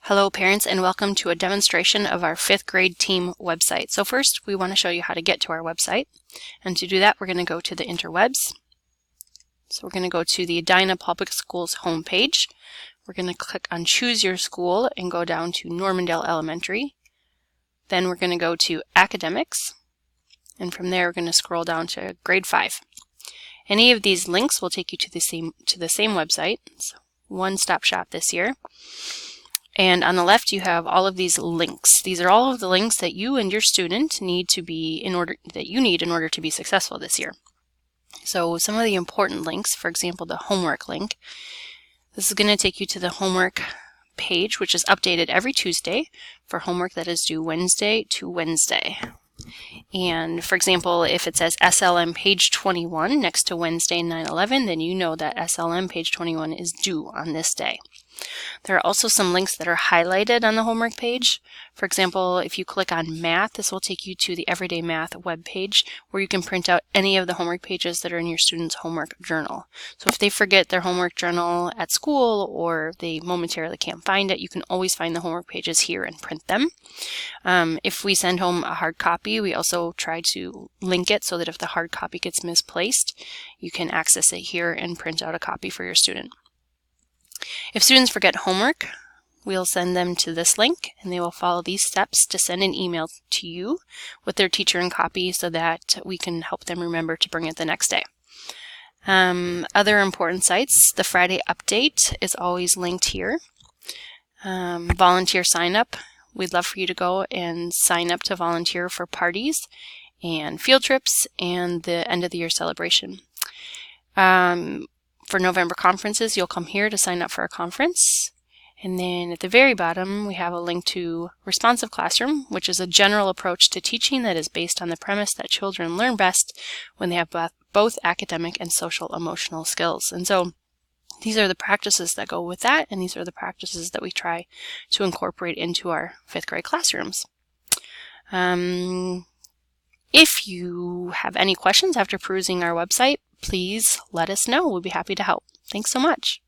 Hello parents, and welcome to a demonstration of our 5th grade team website. So first we want to show you how to get to our website, and to do that we're going to go to the interwebs. So we're going to go to the Edina Public Schools homepage. We're going to click on Choose Your School and go down to Normandale Elementary. Then we're going to go to Academics, and from there we're going to scroll down to Grade 5. Any of these links will take you to the same website. So one-stop shop this year. And on the left you have all of these links. These are all of the links that you and your student need in order to be successful this year. So some of the important links, for example, the homework link. This is going to take you to the homework page, which is updated every Tuesday for homework that is due Wednesday to Wednesday. And for example, if it says SLM page 21 next to Wednesday 9/11, then you know that SLM page 21 is due on this day. There are also some links that are highlighted on the homework page. For example, if you click on Math, this will take you to the Everyday Math web page where you can print out any of the homework pages that are in your student's homework journal. So if they forget their homework journal at school or they momentarily can't find it, you can always find the homework pages here and print them. If we send home a hard copy, we also try to link it so that if the hard copy gets misplaced, you can access it here and print out a copy for your student. If students forget homework, we'll send them to this link and they will follow these steps to send an email to you with their teacher and copy so that we can help them remember to bring it the next day. Other important sites, the Friday update is always linked here. Volunteer sign up. We'd love for you to go and sign up to volunteer for parties and field trips and the end of the year celebration. For November conferences, you'll come here to sign up for a conference. And then at the very bottom, we have a link to Responsive Classroom, which is a general approach to teaching that is based on the premise that children learn best when they have both academic and social emotional skills. And so these are the practices that go with that, and these are the practices that we try to incorporate into our 5th grade classrooms. If you have any questions after perusing our website, please let us know. We'll be happy to help. Thanks so much.